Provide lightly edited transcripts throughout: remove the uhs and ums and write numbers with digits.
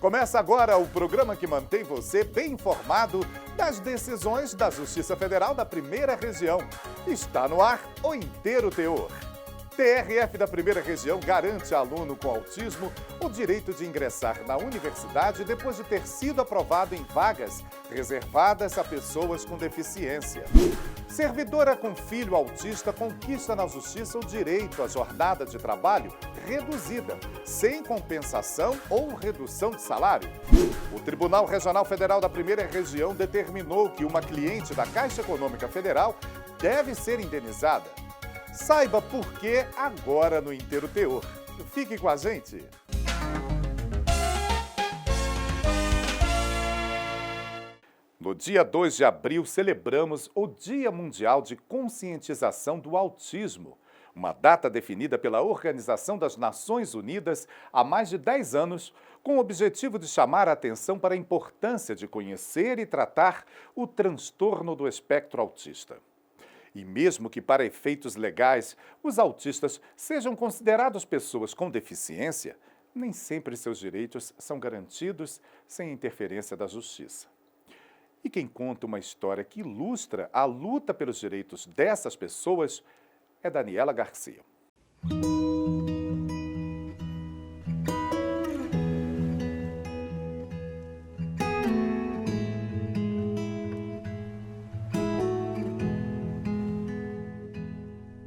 Começa agora o programa que mantém você bem informado das decisões da Justiça Federal da Primeira Região. Está no ar o Inteiro Teor. TRF da Primeira Região garante a aluno com autismo o direito de ingressar na universidade depois de ter sido aprovado em vagas reservadas a pessoas com deficiência. Servidora com filho autista conquista na Justiça o direito à jornada de trabalho reduzida, sem compensação ou redução de salário. O Tribunal Regional Federal da Primeira Região determinou que uma cliente da Caixa Econômica Federal deve ser indenizada. Saiba por que agora no Inteiro Teor. Fique com a gente. No dia 2 de abril, celebramos o Dia Mundial de Conscientização do Autismo, uma data definida pela Organização das Nações Unidas há mais de 10 anos, com o objetivo de chamar a atenção para a importância de conhecer e tratar o transtorno do espectro autista. E mesmo que para efeitos legais os autistas sejam considerados pessoas com deficiência, nem sempre seus direitos são garantidos sem interferência da justiça. E quem conta uma história que ilustra a luta pelos direitos dessas pessoas é Daniela Garcia.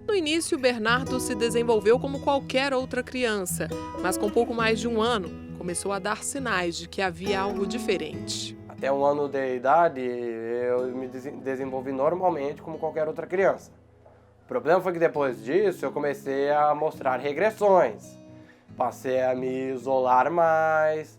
No início, Bernardo se desenvolveu como qualquer outra criança, mas com pouco mais de um ano, começou a dar sinais de que havia algo diferente. Até um ano de idade, eu me desenvolvi normalmente como qualquer outra criança. O problema foi que depois disso, eu comecei a mostrar regressões. Passei a me isolar mais,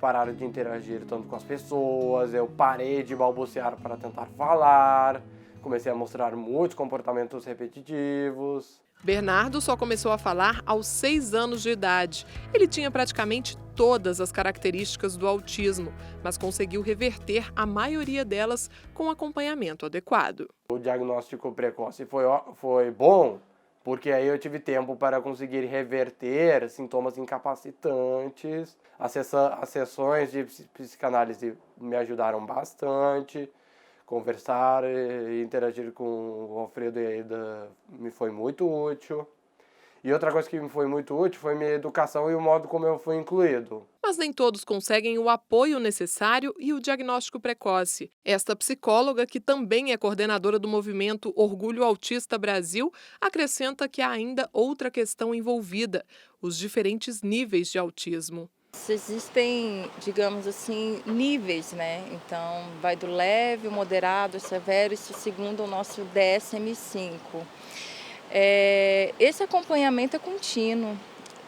parar de interagir tanto com as pessoas, eu parei de balbuciar para tentar falar, comecei a mostrar muitos comportamentos repetitivos. Bernardo só começou a falar aos 6 anos de idade. Ele tinha praticamente todas as características do autismo, mas conseguiu reverter a maioria delas com acompanhamento adequado. O diagnóstico precoce foi bom, porque aí eu tive tempo para conseguir reverter sintomas incapacitantes. As sessões de psicanálise me ajudaram bastante. Conversar e interagir com o Alfredo e a Ida me foi muito útil. E outra coisa que me foi muito útil foi minha educação e o modo como eu fui incluído. Mas nem todos conseguem o apoio necessário e o diagnóstico precoce. Esta psicóloga, que também é coordenadora do movimento Orgulho Autista Brasil, acrescenta que há ainda outra questão envolvida: os diferentes níveis de autismo. Existem, digamos assim, níveis, né? Então, vai do leve, o moderado, o severo, isso segundo o nosso DSM-5. Esse acompanhamento é contínuo.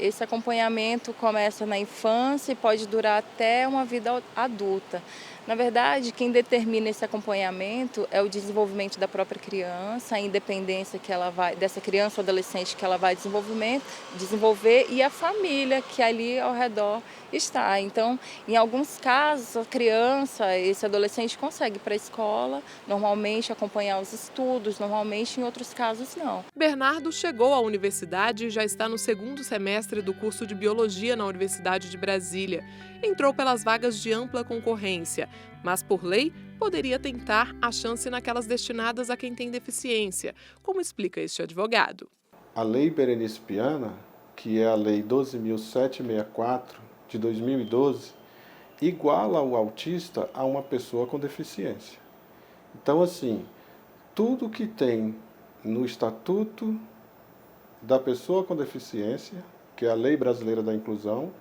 Esse acompanhamento começa na infância e pode durar até uma vida adulta. Na verdade, quem determina esse acompanhamento é o desenvolvimento da própria criança, a independência que ela vai, dessa criança ou adolescente que ela vai desenvolver e a família que ali ao redor está. Então, em alguns casos, a criança, esse adolescente consegue ir para a escola, normalmente acompanhar os estudos, normalmente em outros casos não. Bernardo chegou à universidade e já está no 2º semestre do curso de Biologia na Universidade de Brasília. Entrou pelas vagas de ampla concorrência, mas por lei poderia tentar a chance naquelas destinadas a quem tem deficiência, como explica este advogado. A Lei Berenice Piana, que é a Lei 12.764 de 2012, iguala o autista a uma pessoa com deficiência. Então, assim, tudo que tem no Estatuto da Pessoa com Deficiência, que é a Lei Brasileira da Inclusão,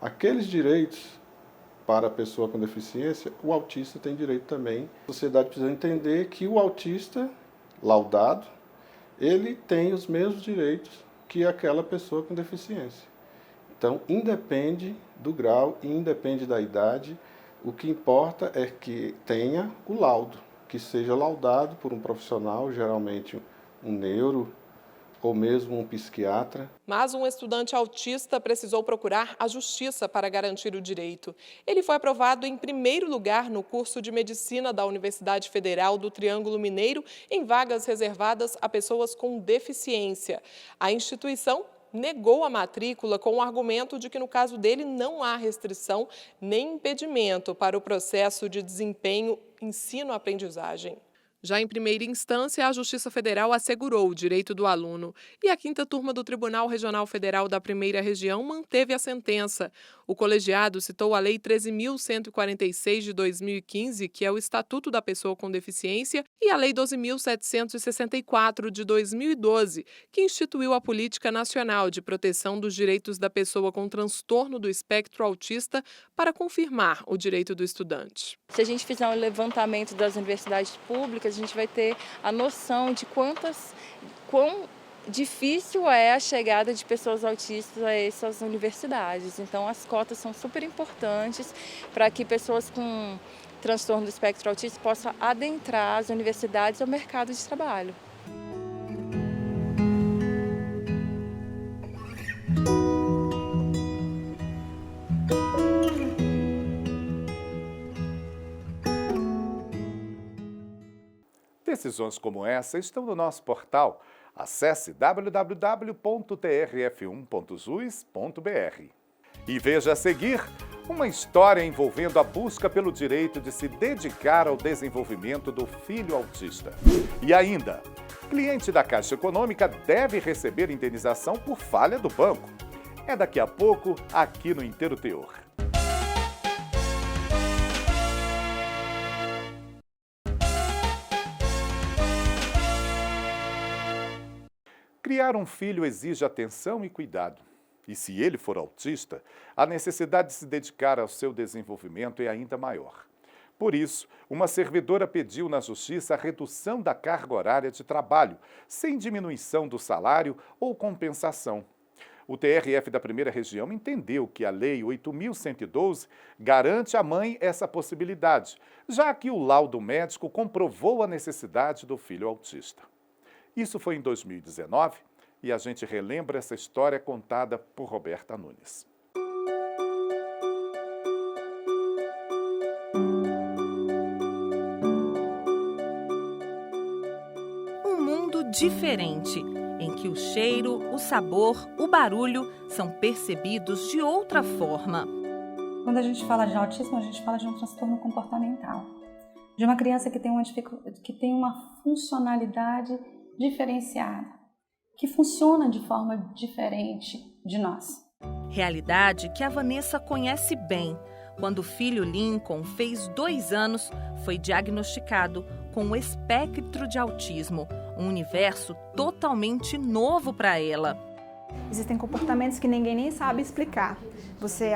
aqueles direitos para a pessoa com deficiência, o autista tem direito também. A sociedade precisa entender que o autista, laudado, ele tem os mesmos direitos que aquela pessoa com deficiência. Então, independe do grau e independe da idade, o que importa é que tenha o laudo, que seja laudado por um profissional, geralmente um neuro, ou mesmo um psiquiatra. Mas um estudante autista precisou procurar a justiça para garantir o direito. Ele foi aprovado em primeiro lugar no curso de Medicina da Universidade Federal do Triângulo Mineiro, em vagas reservadas a pessoas com deficiência. A instituição negou a matrícula com o argumento de que, no caso dele, não há restrição nem impedimento para o processo de desempenho ensino-aprendizagem. Já em primeira instância, a Justiça Federal assegurou o direito do aluno e a 5ª Turma do Tribunal Regional Federal da Primeira Região manteve a sentença. O colegiado citou a Lei 13.146 de 2015, que é o Estatuto da Pessoa com Deficiência, e a Lei 12.764 de 2012, que instituiu a Política Nacional de Proteção dos Direitos da Pessoa com Transtorno do Espectro Autista para confirmar o direito do estudante. Se a gente fizer um levantamento das universidades públicas, a gente vai ter a noção de quão difícil é a chegada de pessoas autistas a essas universidades. Então, as cotas são super importantes para que pessoas com transtorno do espectro autista possam adentrar as universidades ao mercado de trabalho. Decisões como essa estão no nosso portal. Acesse www.trf1.jus.br. E veja a seguir uma história envolvendo a busca pelo direito de se dedicar ao desenvolvimento do filho autista. E ainda, cliente da Caixa Econômica deve receber indenização por falha do banco. É daqui a pouco, aqui no Inteiro Teor. Criar um filho exige atenção e cuidado. E se ele for autista, a necessidade de se dedicar ao seu desenvolvimento é ainda maior. Por isso, uma servidora pediu na Justiça a redução da carga horária de trabalho, sem diminuição do salário ou compensação. O TRF da Primeira Região entendeu que a Lei 8.112 garante à mãe essa possibilidade, já que o laudo médico comprovou a necessidade do filho autista. Isso foi em 2019 e a gente relembra essa história contada por Roberta Nunes. Um mundo diferente, em que o cheiro, o sabor, o barulho são percebidos de outra forma. Quando a gente fala de autismo, a gente fala de um transtorno comportamental, de uma criança que tem uma funcionalidade diferenciada, que funciona de forma diferente de nós. Realidade que a Vanessa conhece bem. Quando o filho Lincoln fez 2 anos, foi diagnosticado com o espectro de autismo, um universo totalmente novo para ela. Existem comportamentos que ninguém nem sabe explicar. Você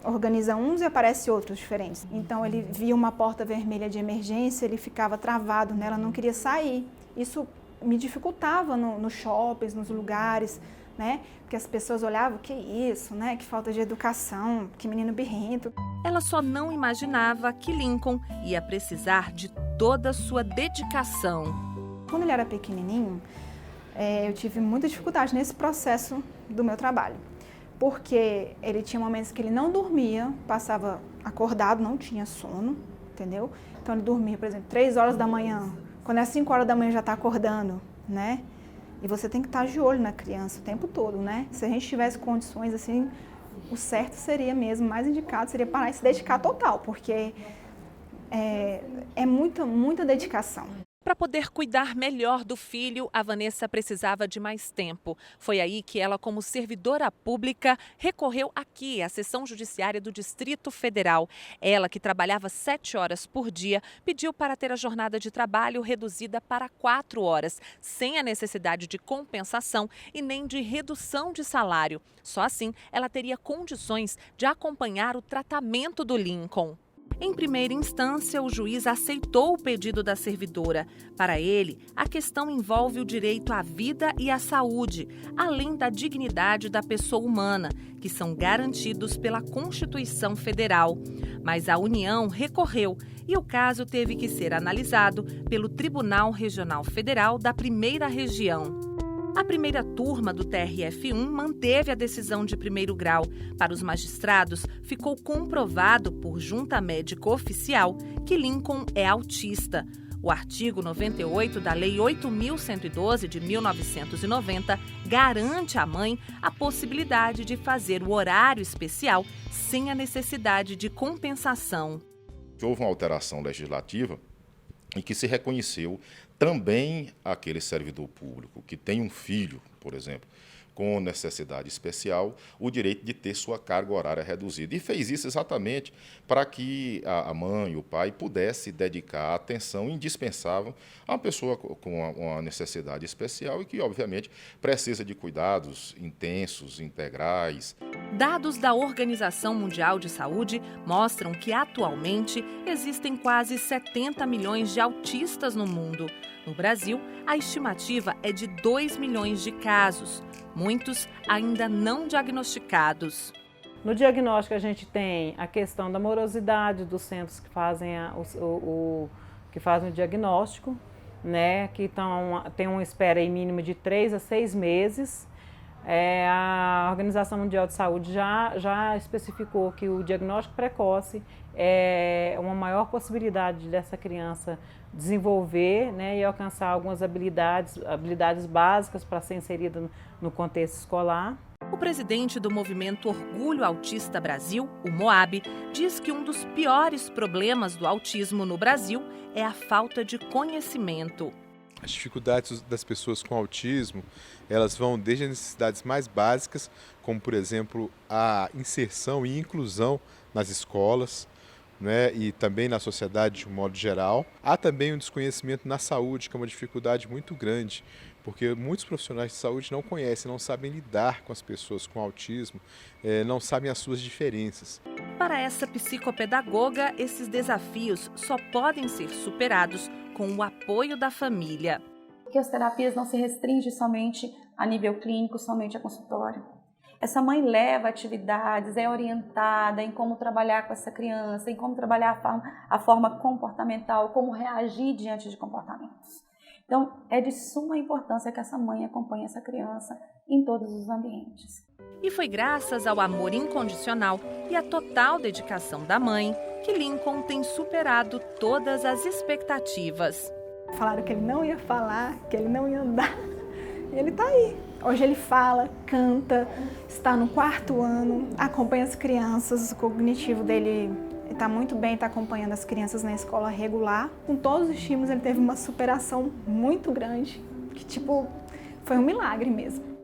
organiza uns e aparece outros diferentes. Então ele via uma porta vermelha de emergência, ele ficava travado nela, não queria sair. Isso me dificultava nos shoppings, nos lugares, né? Porque as pessoas olhavam, que isso, né? Que falta de educação, que menino birrento. Ela só não imaginava que Lincoln ia precisar de toda a sua dedicação. Quando ele era pequenininho, eu tive muita dificuldade nesse processo do meu trabalho. Porque ele tinha momentos que ele não dormia, passava acordado, não tinha sono, entendeu? Então ele dormia, por exemplo, 3 horas da manhã. Quando é 5 horas da manhã já está acordando, né? E você tem que estar de olho na criança o tempo todo, né? Se a gente tivesse condições assim, o certo seria mesmo, mais indicado seria parar e se dedicar total, porque é muita dedicação. Para poder cuidar melhor do filho, a Vanessa precisava de mais tempo. Foi aí que ela, como servidora pública, recorreu aqui à Seção Judiciária do Distrito Federal. Ela, que trabalhava 7 horas por dia, pediu para ter a jornada de trabalho reduzida para 4 horas, sem a necessidade de compensação e nem de redução de salário. Só assim, ela teria condições de acompanhar o tratamento do Lincoln. Em primeira instância, o juiz aceitou o pedido da servidora. Para ele, a questão envolve o direito à vida e à saúde, além da dignidade da pessoa humana, que são garantidos pela Constituição Federal. Mas a União recorreu e o caso teve que ser analisado pelo Tribunal Regional Federal da Primeira Região. A primeira turma do TRF1 manteve a decisão de primeiro grau. Para os magistrados, ficou comprovado por junta médica oficial que Lincoln é autista. O artigo 98 da Lei 8.112 de 1990 garante à mãe a possibilidade de fazer o horário especial sem a necessidade de compensação. Houve uma alteração legislativa em que se reconheceu também aquele servidor público que tem um filho, por exemplo, com necessidade especial, o direito de ter sua carga horária reduzida. E fez isso exatamente para que a mãe, o pai, pudesse dedicar atenção indispensável a uma pessoa com uma necessidade especial e que, obviamente, precisa de cuidados intensos, integrais. Dados da Organização Mundial de Saúde mostram que, atualmente, existem quase 70 milhões de autistas no mundo. No Brasil, a estimativa é de 2 milhões de casos, muitos ainda não diagnosticados. No diagnóstico, a gente tem a questão da morosidade dos centros que fazem o diagnóstico, né, que tem uma espera aí mínima de 3 a 6 meses. A Organização Mundial de Saúde já especificou que o diagnóstico precoce é uma maior possibilidade dessa criança desenvolver, né, e alcançar algumas habilidades básicas para ser inserida no contexto escolar. O presidente do movimento Orgulho Autista Brasil, o MOAB, diz que um dos piores problemas do autismo no Brasil é a falta de conhecimento. As dificuldades das pessoas com autismo, elas vão desde as necessidades mais básicas, como, por exemplo, a inserção e inclusão nas escolas, né, e também na sociedade de um modo geral. Há também um desconhecimento na saúde, que é uma dificuldade muito grande, porque muitos profissionais de saúde não conhecem, não sabem lidar com as pessoas com autismo, não sabem as suas diferenças. Para essa psicopedagoga, esses desafios só podem ser superados com o apoio da família. Que as terapias não se restringem somente a nível clínico, somente a consultório. Essa mãe leva atividades, é orientada em como trabalhar com essa criança, em como trabalhar a forma comportamental, como reagir diante de comportamentos. Então, é de suma importância que essa mãe acompanhe essa criança em todos os ambientes. E foi graças ao amor incondicional e à total dedicação da mãe que Lincoln tem superado todas as expectativas. Falaram que ele não ia falar, que ele não ia andar, e ele está aí. Hoje ele fala, canta, está no 4º ano, acompanha as crianças, o cognitivo dele está muito bem, está acompanhando as crianças na escola regular. Com todos os estímulos, ele teve uma superação muito grande, que foi um milagre mesmo.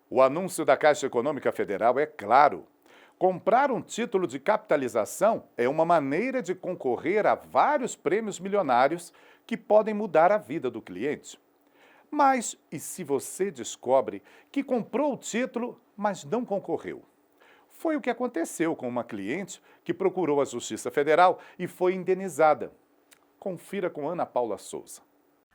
O anúncio da Caixa Econômica Federal é claro. Comprar um título de capitalização é uma maneira de concorrer a vários prêmios milionários que podem mudar a vida do cliente. Mas e se você descobre que comprou o título, mas não concorreu? Foi o que aconteceu com uma cliente que procurou a Justiça Federal e foi indenizada. Confira com Ana Paula Souza.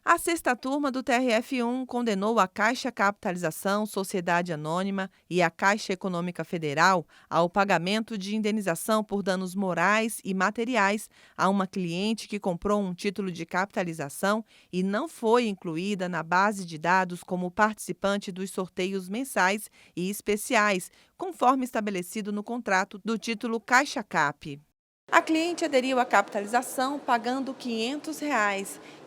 A 6ª turma do TRF1 condenou a Caixa Capitalização, Sociedade Anônima e a Caixa Econômica Federal ao pagamento de indenização por danos morais e materiais a uma cliente que comprou um título de capitalização e não foi incluída na base de dados como participante dos sorteios mensais e especiais, conforme estabelecido no contrato do título Caixa Cap. A cliente aderiu à capitalização pagando R$ 500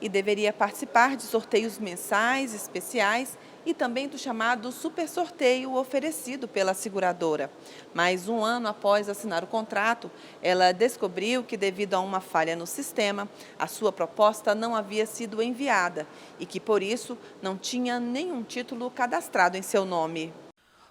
e deveria participar de sorteios mensais, especiais e também do chamado super sorteio oferecido pela seguradora. Mas um ano após assinar o contrato, ela descobriu que, devido a uma falha no sistema, a sua proposta não havia sido enviada e que, por isso, não tinha nenhum título cadastrado em seu nome.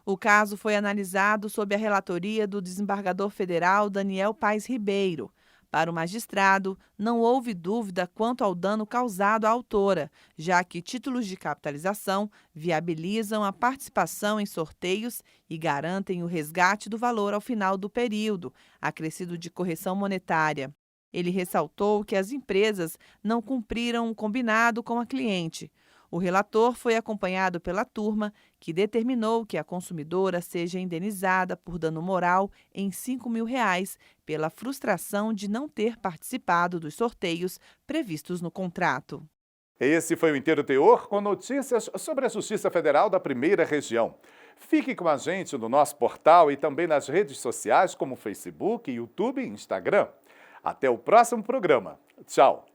O caso foi analisado sob a relatoria do desembargador federal Daniel Paes Ribeiro. Para o magistrado, não houve dúvida quanto ao dano causado à autora, já que títulos de capitalização viabilizam a participação em sorteios e garantem o resgate do valor ao final do período, acrescido de correção monetária. Ele ressaltou que as empresas não cumpriram o combinado com a cliente. O relator foi acompanhado pela turma, que determinou que a consumidora seja indenizada por dano moral em R$ 5.000 pela frustração de não ter participado dos sorteios previstos no contrato. Esse foi o Inteiro Teor, com notícias sobre a Justiça Federal da Primeira Região. Fique com a gente no nosso portal e também nas redes sociais como Facebook, YouTube e Instagram. Até o próximo programa. Tchau!